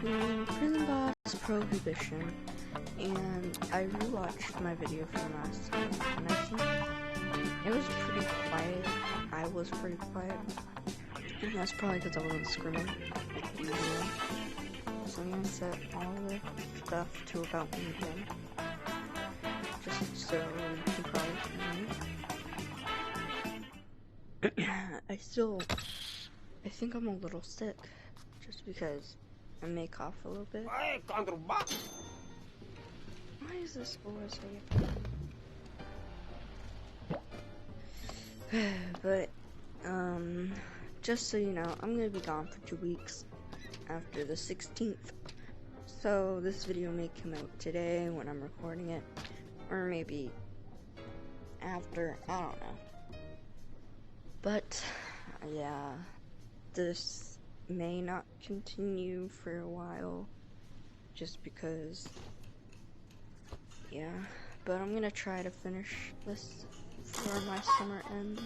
to Prison Boss Prohibition, and I rewatched my video from last time, and I think it was pretty quiet. I was pretty quiet, and that's probably because I wasn't screaming like usual. So I'm gonna set all the stuff to about medium, just so you probably can hear. I think I'm a little sick, just because I may cough a little bit. Why is this always happening? But, just so you know, I'm gonna be gone for 2 weeks after the 16th. So this video may come out today when I'm recording it, or maybe after, I don't know. But, yeah, this may not continue for a while, just because, yeah, but I'm gonna try to finish this before my summer ends.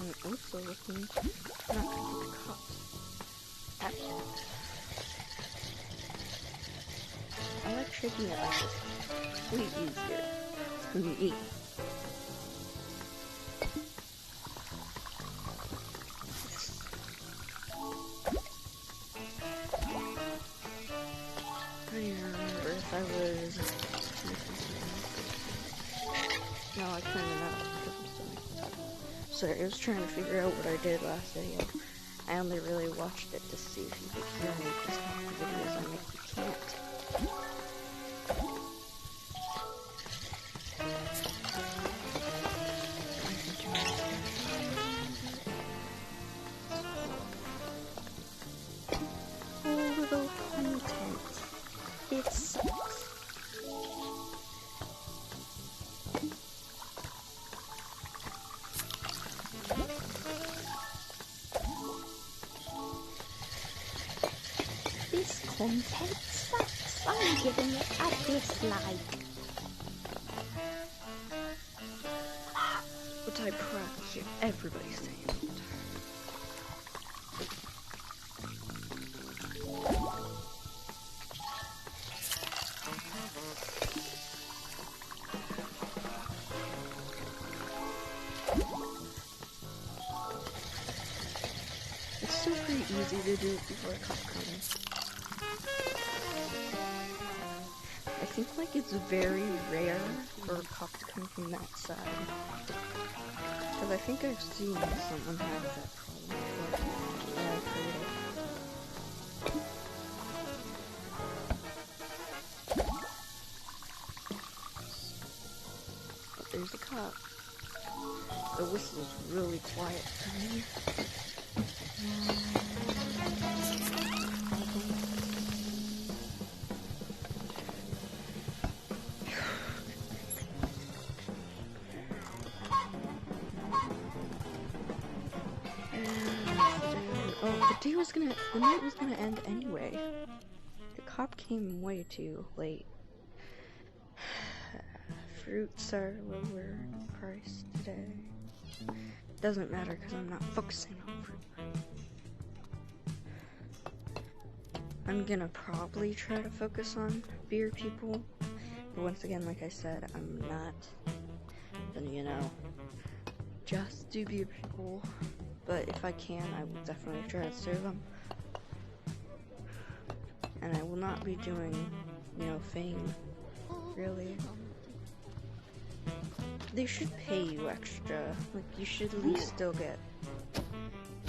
I'm also looking not to get caught. I like shaking it like this. Way easier to eat. I don't even remember if I was. No, I couldn't remember. Sorry, I was trying to figure out what I did last video. I only really watched it to see if you could hear me, because half the videos I make you can't. Little content. It sucks. This content sucks. I'm giving it a dislike. What I practice hear everybody saying. It's super easy to do it before a cop comes. I think like it's very rare for a cop to come from that side. Because I think I've seen someone have that problem before, and I've heard it. But there's a cop. The whistle's really quiet for me. The night was gonna end anyway. The cop came way too late. Fruits are lower price today. Doesn't matter because I'm not focusing on fruit. I'm gonna probably try to focus on beer people. But once again, like I said, I'm not. Then you know, just do beer people. But if I can, I will definitely try to serve them. And I will not be doing, you know, fame, really. They should pay you extra. Like, you should at least still get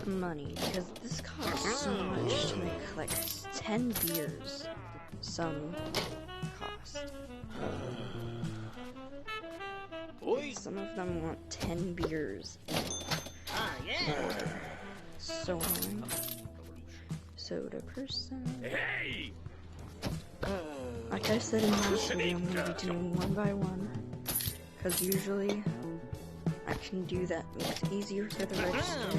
money, because this costs so much to make, like, 10 beers. Some cost. Some of them want 10 beers. So annoying. Soda person. Hey! Like I said in the last video, I'm gonna be doing one by one. Because usually I can do that. It's easier for the register.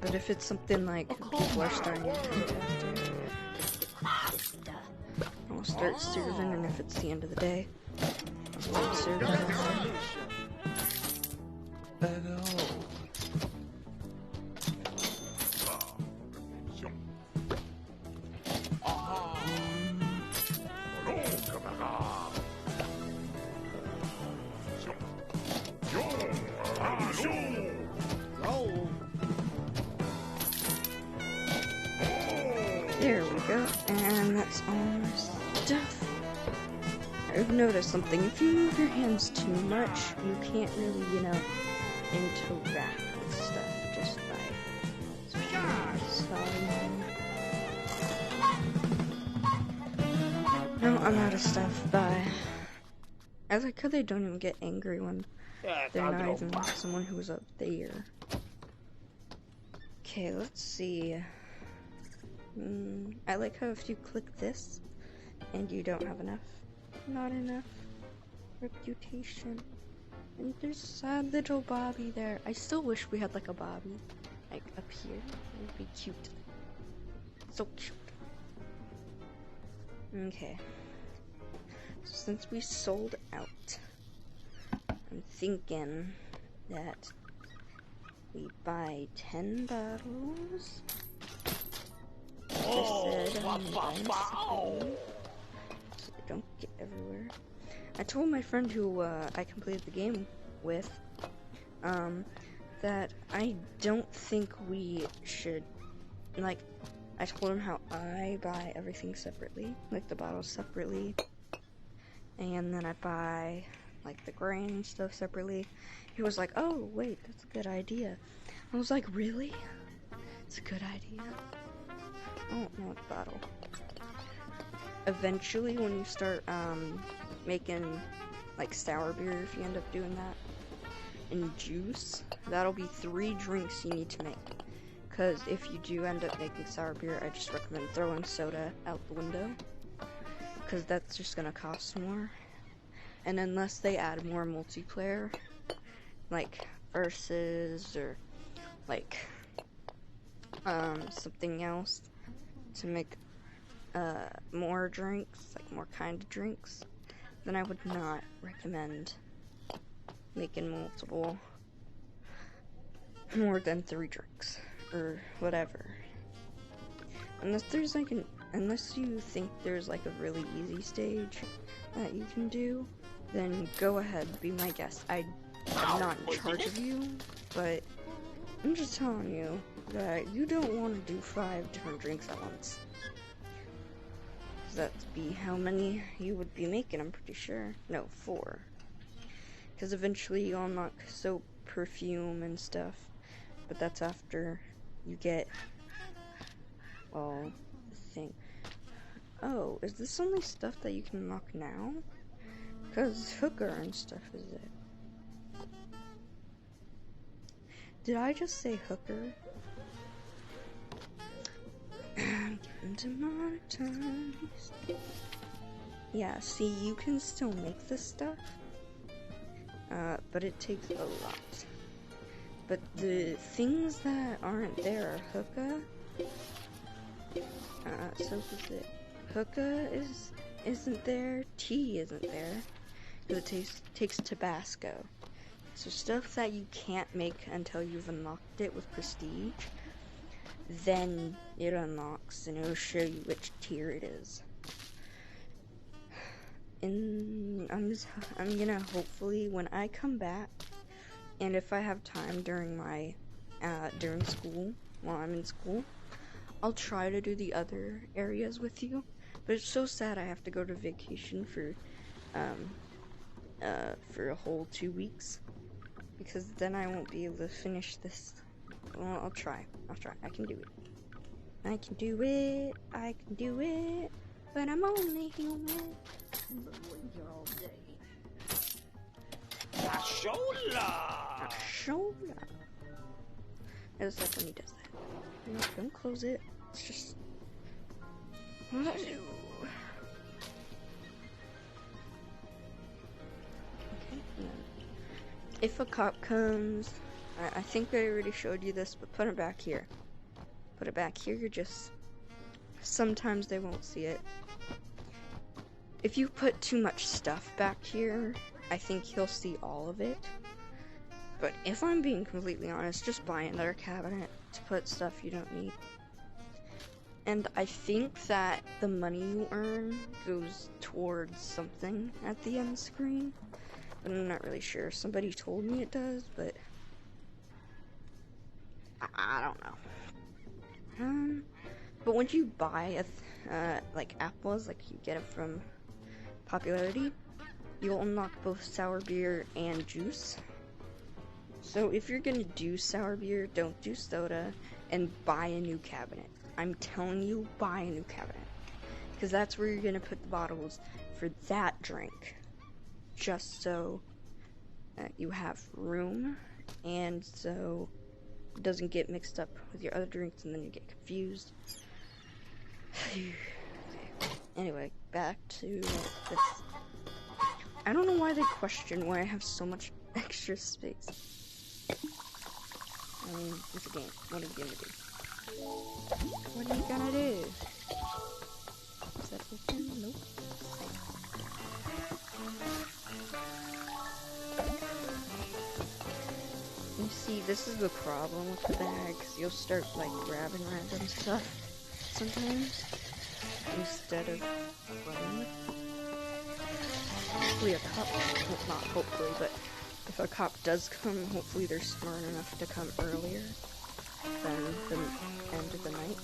But if it's something like people are starting to contest, I'll start serving, and if it's the end of the day, I'll start serving. go, and that's all my stuff. I've noticed something. If you move your hands too much, you can't really, you know, interact with stuff just by swinging. No, I'm out of stuff. Bye. I like how they don't even get angry when they're not even someone who's up there. Okay, let's see. I like how if you click this and you don't have enough, not enough reputation. And there's a sad little Bobby there. I still wish we had like a Bobby, like up here. It would be cute. So cute. Okay. So since we sold out, I'm thinking that we buy 10 bottles. I said I'm buying so they don't get everywhere. I told my friend who I completed the game with that I don't think we should, like, I told him how I buy everything separately, like the bottles separately, and then I buy like the grain and stuff separately. He was like, oh wait, that's a good idea. I was like, really? It's a good idea? Oh, no, it's bottle. Eventually, when you start making like sour beer, if you end up doing that, and juice, that'll be 3 drinks you need to make. Because if you do end up making sour beer, I just recommend throwing soda out the window, because that's just gonna cost more. And unless they add more multiplayer, like versus or like something else to make more drinks, like more kind of drinks, then I would not recommend making more than 3 drinks or whatever. Unless there's like unless you think there's like a really easy stage that you can do, then go ahead, be my guest. I'm not in charge of you, but I'm just telling you that you don't want to do 5 different drinks at once. That'd be how many you would be making, I'm pretty sure. No, 4. Because eventually you'll unlock soap, perfume, and stuff. But that's after you get all the thing. Oh, is this only stuff that you can unlock now? Because hooker and stuff is it. Did I just say hooker? Into my time. Yeah, see, you can still make this stuff, but it takes a lot. But the things that aren't there are hookah. So is it? Hookah isn't there. Tea isn't there because it takes Tabasco. So stuff that you can't make until you've unlocked it with prestige, then it unlocks and it'll show you which tier it is. And I'm gonna hopefully, when I come back, and if I have time during my during school, while I'm in school, I'll try to do the other areas with you. But it's so sad I have to go to vacation for a whole 2 weeks, because then I won't be able to finish this. Well, I'll try. I can do it. I can do it. I can do it. But I'm only human. All day. Shoulder. Shoulder. I just like when he does that. No, don't close it. It's just what I do. Okay. If a cop comes, I think I already showed you this, but put it back here. Put it back here. You're just. Sometimes they won't see it. If you put too much stuff back here, I think he'll see all of it. But if I'm being completely honest, just buy another cabinet to put stuff you don't need. And I think that the money you earn goes towards something at the end screen. But I'm not really sure. Somebody told me it does, but I don't know. But once you buy like apples, like you get it from popularity, you'll unlock both sour beer and juice. So if you're gonna do sour beer, don't do soda, and buy a new cabinet. I'm telling you, buy a new cabinet. Because that's where you're gonna put the bottles for that drink. Just so you have room, and so it doesn't get mixed up with your other drinks and then you get confused. Anyway, back to this. I don't know why they question why I have so much extra space. I mean, it's a game. What are you gonna do? What are you gonna do? Is that open? Nope. You see, this is the problem with the bags. You'll start like grabbing random stuff sometimes instead of running. Hopefully a cop, well, not hopefully, but if a cop does come, hopefully they're smart enough to come earlier than the end of the night.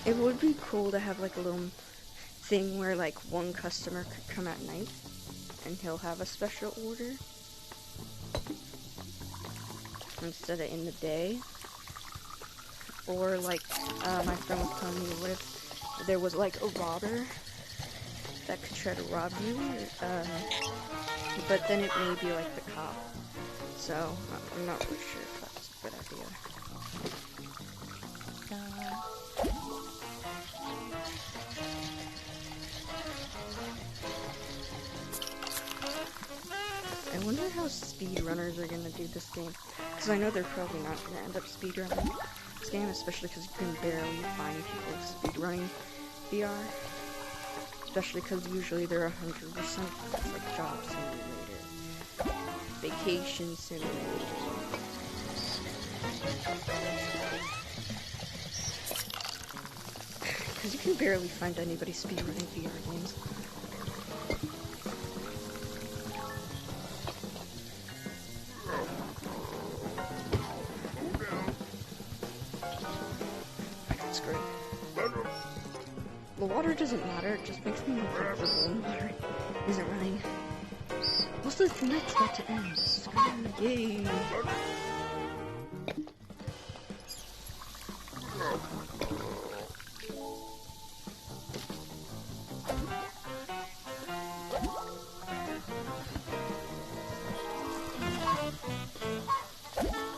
It would be cool to have like a little thing where like one customer could come at night and he'll have a special order instead of in the day. Or like my friend was telling me, what if there was like a robber that could try to rob you, but then it may be like the cop. So I'm not really sure if that's a good idea. I wonder how speedrunners are gonna do this game, because I know they're probably not gonna end up speedrunning this game, especially because you can barely find people speedrunning VR. Especially because usually they're 100%. It's like Job Simulator, Vacation Simulator. Because you can barely find anybody speedrunning VR games. The water doesn't matter, it just makes me more comfortable when water isn't running. Also, the night's about to end. Yay!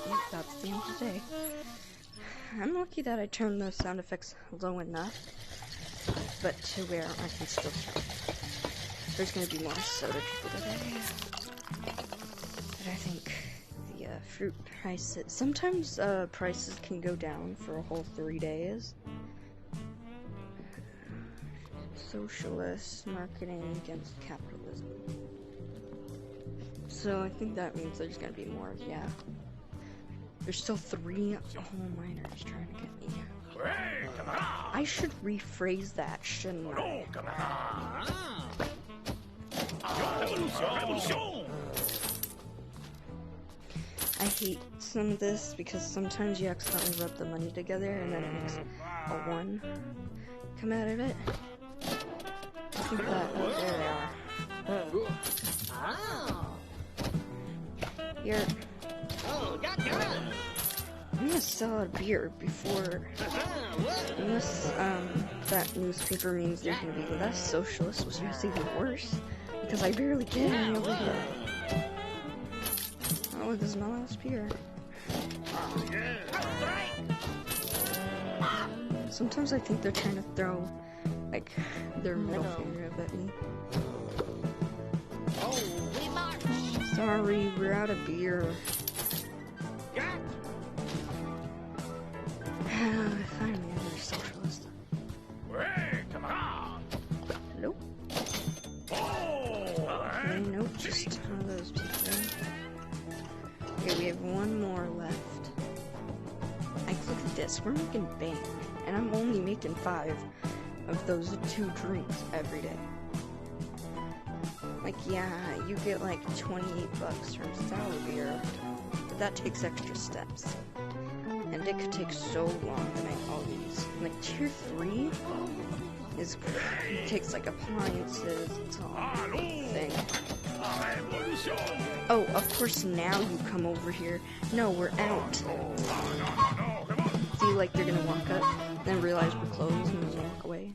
Yep, that's the end of the day. I'm lucky that I turned the sound effects low enough, but to where I can still tell. There's gonna be more soda people today. But I think the fruit prices, sometimes prices can go down for a whole 3 days. Socialist marketing against capitalism. So I think that means there's gonna be more, yeah. There's still 3 miners trying to get me. I should rephrase that, shouldn't I? I hate some of this because sometimes you accidentally rub the money together and then it makes a 1 come out of it. I think that, oh, there they are. Here. I'm gonna sell a beer before, unless that newspaper means they're gonna be less socialist, which is even worse, because I barely get any over here. Oh, there's no less beer. Sometimes I think they're trying to throw, like, their middle finger up at me. Sorry, we're out of beer. Finally, another socialist. Nope. Okay, nope, just one of those people. Okay, we have 1 more left. I clicked this. We're making bank, and I'm only making 5 of those 2 drinks every day. Like, yeah, you get like 28 bucks from sour beer, but that takes extra steps. And it could take so long to make all these. Like, tier 3 takes like appliances, it's all thing. Oh, of course now you come over here. No, we're out. See, like they're gonna walk up, then realize we're closed and then walk away.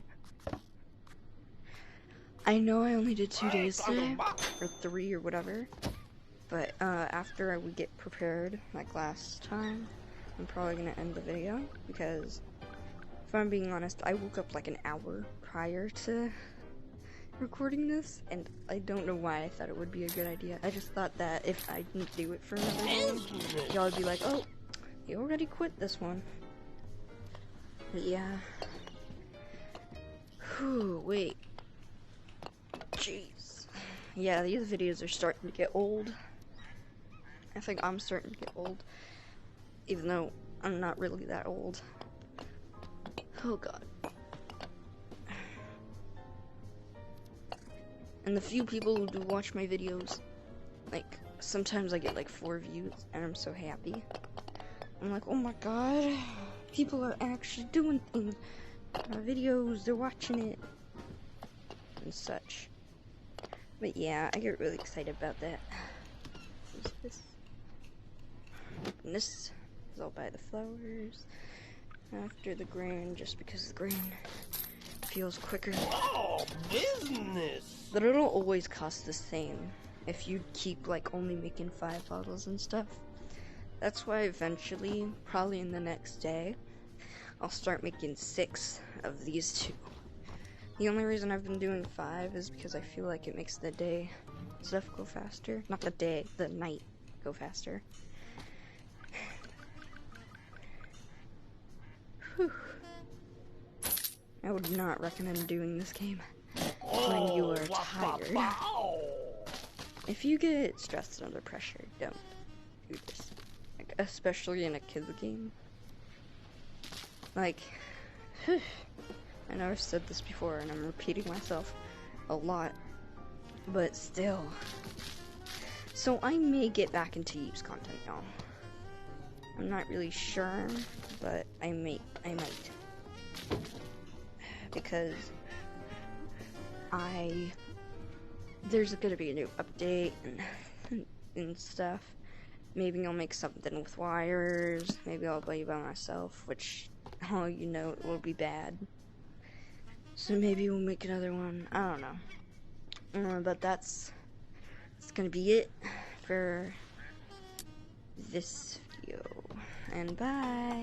I know I only did 2 days today, or 3 or whatever, but after we get prepared, like last time, I'm probably gonna end the video, because if I'm being honest, I woke up like an hour prior to recording this, and I don't know why I thought it would be a good idea. I just thought that if I didn't do it for another day, y'all would be like, oh, you already quit this one. But yeah. Whew, wait. Jeez. Yeah, these videos are starting to get old. I think I'm starting to get old, even though I'm not really that old. Oh god. And the few people who do watch my videos, like, sometimes I get like 4 views, and I'm so happy. I'm like, oh my god, people are actually doing things. My videos, they're watching it, and such. But yeah, I get really excited about that. What's this? And this is all by the flowers. After the grain, just because the grain feels quicker. Oh, business! But it'll always cost the same if you keep like only making 5 bottles and stuff. That's why eventually, probably in the next day, I'll start making 6 of these 2. The only reason I've been doing 5 is because I feel like it makes the day stuff go faster. Not the day, the night go faster. Whew. I would not recommend doing this game when you are tired. If you get stressed under pressure, don't do this. Like, especially in a kid's game. Like, I know I've said this before and I'm repeating myself a lot, but still. So I may get back into Yeeps content, y'all. I'm not really sure, but I might. Because there's gonna be a new update and stuff. Maybe I'll make something with wires. Maybe I'll play by myself, which, oh, you know, it will be bad. So maybe we'll make another one. I don't know. But that's gonna be it for this video. And bye.